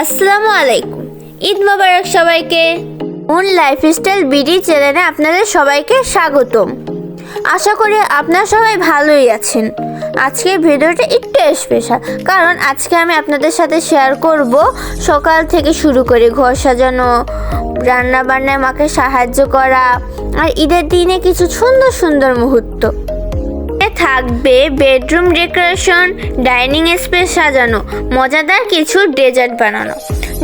আসসালামু আলাইকুম, ঈদ মোবারক সবাইকে। মুন লাইফস্টাইল বিডি চ্যানেলে আপনাদের সবাইকে স্বাগতম। আশা করি আপনারা সবাই ভালোই আছেন। আজকের ভিডিওটা একটু স্পেশাল, কারণ আজকে আমি আপনাদের সাথে শেয়ার করব সকাল থেকে শুরু করে ঘর সাজানো, রান্না বান্নায় মাকে সাহায্য করা, আর ঈদের দিনে কিছু সুন্দর সুন্দর মুহূর্ত। থাকবে বেডরুম ডেকোরেশন, ডাইনিং স্পেস সাজানো, মজাদার কিছু ডেজার্ট বানানো,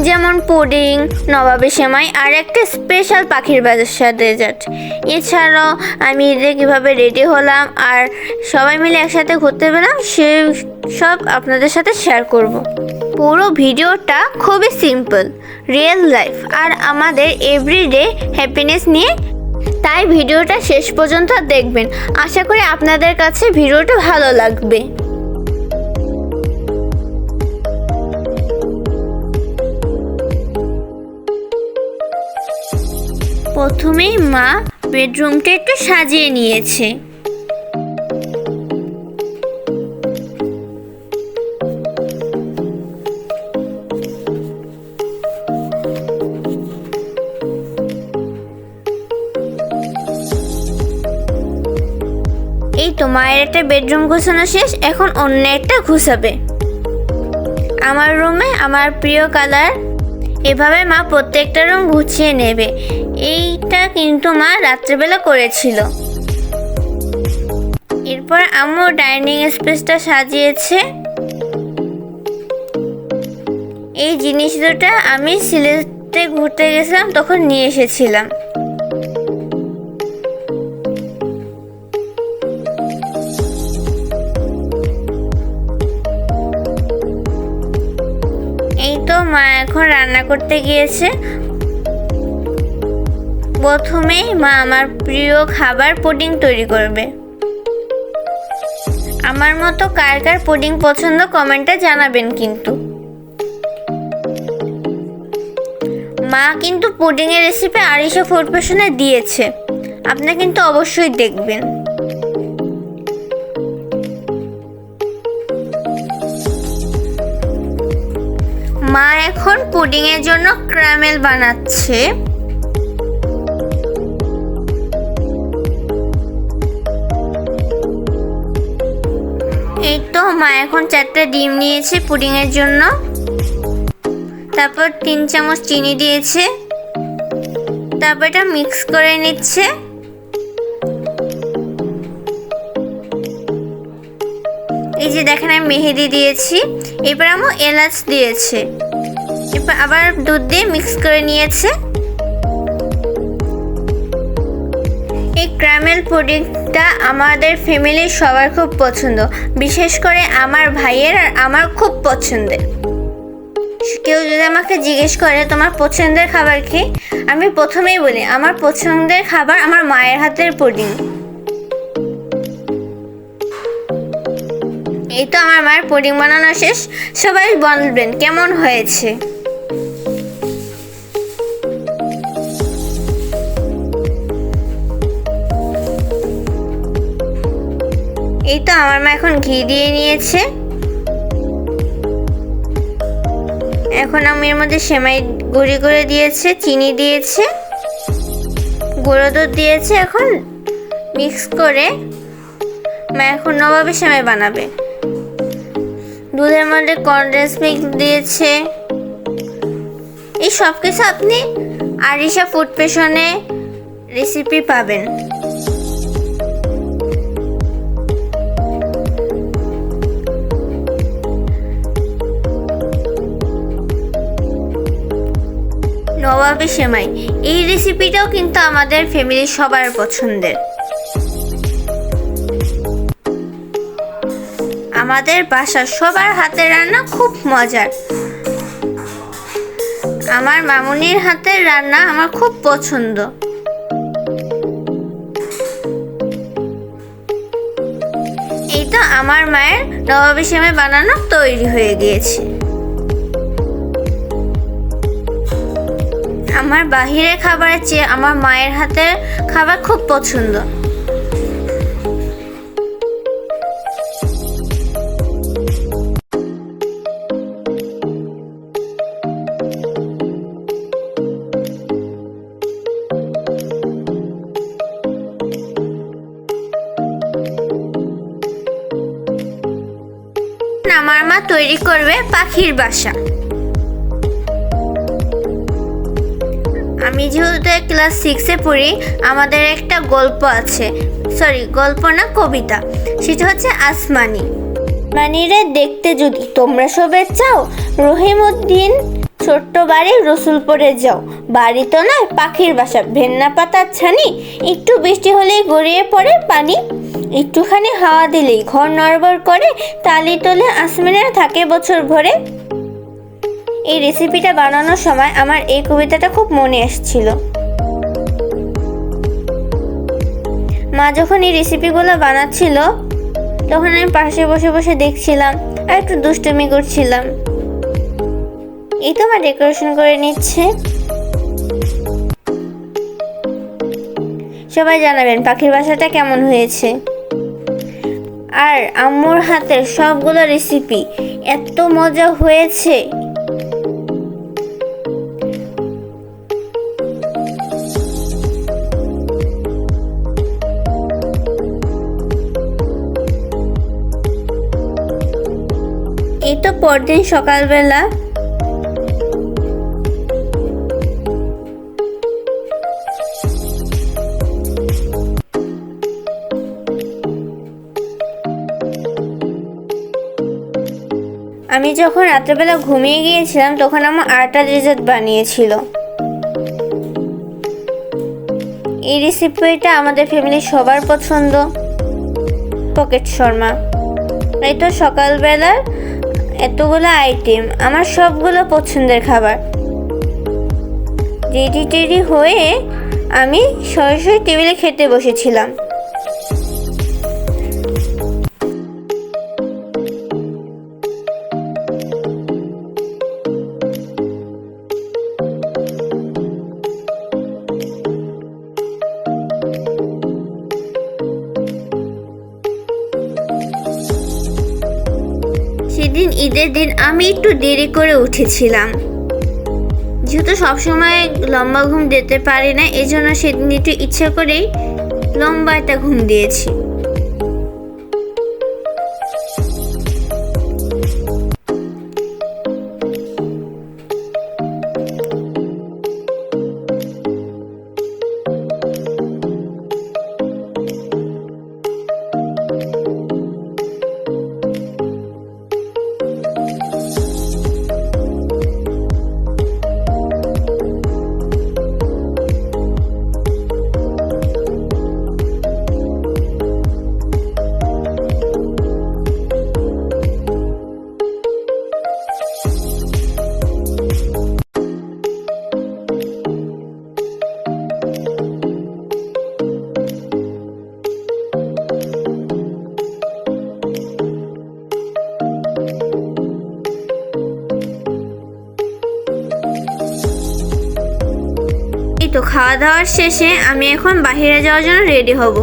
যেমন পুডিং, নবাবী সেমাই আর একটা স্পেশাল পাখির বাসা ডেজার্ট। এছাড়াও আমি ঈদে কীভাবে রেডি হলাম আর সবাই মিলে একসাথে ঘুরতে পেলাম, সে সব আপনাদের সাথে শেয়ার করব। পুরো ভিডিওটা খুবই সিম্পল, রিয়েল লাইফ আর আমাদের এভরিডে হ্যাপিনেস নিয়ে, তাই ভিডিওটা শেষ পর্যন্ত দেখবেন। আশা করি আপনাদের কাছে ভিডিওটা ভালো লাগবে। প্রথমেই মা বেডরুমটা একটু সাজিয়ে নিয়েছে। এই তো মায়ের একটা বেডরুম গোছানো শেষ, এখন অন্য একটা গুছাবে। আমার রুমে আমার প্রিয় কালার, এভাবে মা প্রত্যেকটা রুম গুছিয়ে নেবে। এইটা কিন্তু মা রাত্রেবেলা করেছিল। এরপর আম্মু ডাইনিং স্পেসটা সাজিয়েছে। এই জিনিস দুটো আমি সিলেটে ঘুরতে গেছিলাম, তখন নিয়ে এসেছিলাম। এই তো মা এখন রান্না করতে গিয়েছে। প্রথমেই মা আমার প্রিয় খাবার পুডিং তৈরি করবে। আমার মতো কার কার পুডিং পছন্দ কমেন্টে জানাবেন। কিন্তু মা কিন্তু পুডিংয়ের রেসিপি আরিশা ফুড ফ্যাশনে দিয়েছে, আপনারা কিন্তু অবশ্যই দেখবেন। মা এখন পুডিংয়ের জন্য ক্যারামেল বানাচ্ছে। এই তো মা এখন 4টা ডিম নিয়েছে পুডিংয়ের জন্য, তারপর 3 চামচ চিনি দিয়েছে, তারপর এটা মিক্স করে নিচ্ছে। এই যে দেখেন আমি মেহেদি দিয়েছি, এরপর আমি এলাচ দিয়েছে, এরপর আবার দুধ দিয়ে মিক্স করে নিয়েছে। এই ক্যারামেল পুডিংটা আমাদের ফ্যামিলির সবার খুব পছন্দ, বিশেষ করে আমার ভাইয়ের আর আমার খুব পছন্দের। কেউ যদি আমাকে জিজ্ঞেস করে তোমার পছন্দের খাবার কি, আমি প্রথমেই বলি আমার পছন্দের খাবার আমার মায়ের হাতের পুডিং। এই তো আমার মায়ের পুডিং বানানো শেষ, সবাই বলবেন কেমন হয়েছে। এই তো আমার মা এখন ঘি দিয়ে নিয়েছে। এখন আমি এর মধ্যে সেমাই গুঁড়ি করে দিয়েছে, চিনি দিয়েছে, গুঁড়ো দুধ দিয়েছে। এখন মিক্স করে মা এখন নবাবী সেমাই বানাবে। দুধের মধ্যে কনডেন্স মিল্ক দিয়েছে। এই সব কিছু আপনি আরিশা ফুড ফ্যাশনে রেসিপি পাবেন। নবাবী সেমাই, এই রেসিপিটাও কিন্তু আমাদের ফ্যামিলির সবার পছন্দের। আমাদের বাসার সবার হাতের রান্না খুব মজার। আমার মামুনির হাতের রান্না আমার খুব পছন্দ। এই তো আমার মায়ের নবাবী সেমাই বানানো তৈরি হয়ে গিয়েছে। আমার বাহিরের খাবারের চেয়ে আমার মায়ের হাতের খাবার খুব পছন্দ। তৈরি করবে পাখির বাসা। আমি যেহেতু ক্লাস 6-এ পড়ি, আমাদের একটা গল্প আছে, গল্প না, কবিতা। সেটা হচ্ছে আসমানি। মানিরে দেখতে যদি তোমরা সবে চাও, রহিমউদ্দিন ছোট্ট বাড়ি রসুলপুরে যাও। বাড়ি তো নয়, পাখির বাসা, ভেন্না পাতার ছানি, একটু বৃষ্টি হলেই গড়িয়ে পড়ে পানি, একটুখানি হাওয়া দিলেই ঘর নড়বড় করে, তালি তোলে আসমানিরা থাকে বছর ভরে। এই রেসিপিটা বানানোর সময় আমার এই কবিতাটা খুব মনে এসেছিল। মা যখন এই রেসিপিগুলো বানাচ্ছিল, তখন আমি পাশে বসে বসে দেখছিলাম আর একটু দুষ্টুমি করছিলাম। এই তো আমার ডেকোরেশন করে নিচ্ছে। সবাই জানাবেন পাখির বাসাটা কেমন হয়েছে। আর আম্মুর হাতের সবগুলো রেসিপি এত মজা হয়েছে। এই তো পরদিন সকালবেলা আমি যখন রাত্রেবেলা ঘুমিয়ে গিয়েছিলাম, তখন আমার আটা ডেজার্ট বানিয়েছিল। এই রেসিপিটা আমাদের ফ্যামিলির সবার পছন্দ, পকেট শর্মা। এই তো সকালবেলার এতগুলো আইটেম, আমার সবগুলো পছন্দের খাবার। রেডি টেডি হয়ে আমি সরাসরি টেবিলে খেতে বসেছিলাম। সেদিন ঈদের দিন আমি একটু দেরি করে উঠেছিলাম, যেহেতু সবসময় লম্বা ঘুম দিতে পারি না, এই জন্য সেদিন একটু ইচ্ছা করেই লম্বা একটা ঘুম দিয়েছি। তো খাওয়া দাওয়ার শেষে আমি এখন বাইরে যাওয়ার জন্য রেডি হব।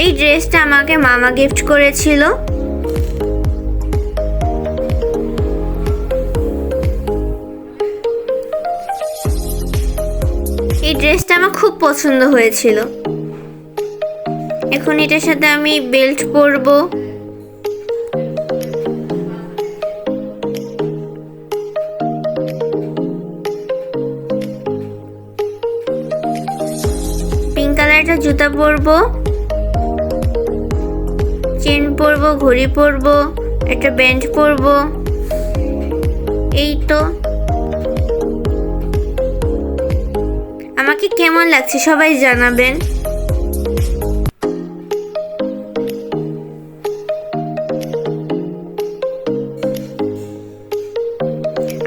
এই ড্রেসটা আমাকে মামা গিফট করেছিল। এই ড্রেসটা আমার খুব পছন্দ হয়েছিল। এখন এটার সাথে আমি বেল্ট পরবো। পিঙ্ক কালারটা জুতা পরবো, চেন পরবো, ঘড়ি পরবো, একটা ব্যান্ড পরবো। এই তো আমাকে কেমন লাগছে সবাই জানাবেন।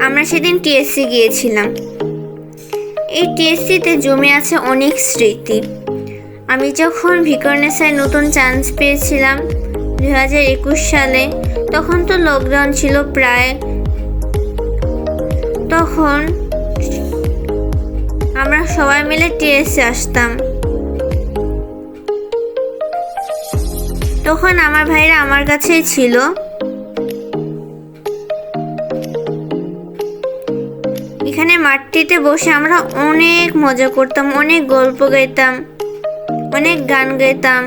আমরা সেদিন টিএসসি গিয়েছিলাম। এই টিএসসিতে জমে আছে অনেক স্মৃতি। আমি যখন ভিকারুননিসায় নতুন চান্স পেয়েছিলাম 2021 সালে, তখন তো লকডাউন ছিল প্রায়। তখন আমরা সবাই মিলে টিএসসি আসতাম। তখন আমার ভাইরা আমার কাছেই ছিল। এখানে মাঠটিতে বসে আমরা অনেক মজা করতাম, অনেক গল্প গাইতাম, অনেক গান গাইতাম।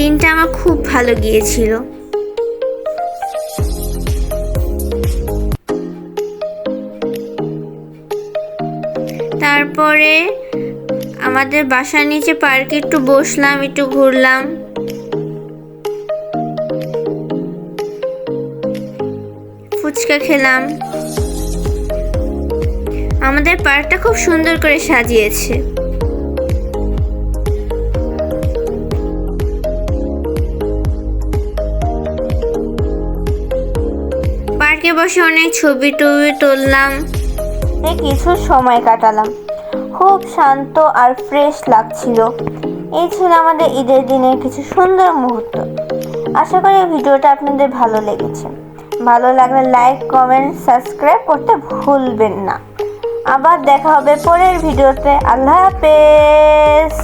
দিনটা আমার খুব ভালো গিয়েছিল। তারপরে আমাদের বাসার নিচে পার্কে একটু বসলাম, একটু ঘুরলাম। ফুচকা খেলাম। আমাদের পার্কটা খুব সুন্দর করে সাজিয়েছে। পার্কে বসে অনেক ছবি টবি তুললাম, কিছু সময় কাটালাম। খুব শান্ত আর ফ্রেশ লাগছিল। এই ছিল আমাদের ঈদের দিনের কিছু সুন্দর মুহূর্ত। আশা করি ভিডিওটা আপনাদের ভালো লেগেছে। ভালো লাগলে লাইক, কমেন্ট, সাবস্ক্রাইব করতে ভুলবেন না। আবার দেখা হবে পরের ভিডিওতে। আল্লাহ হাফেজ।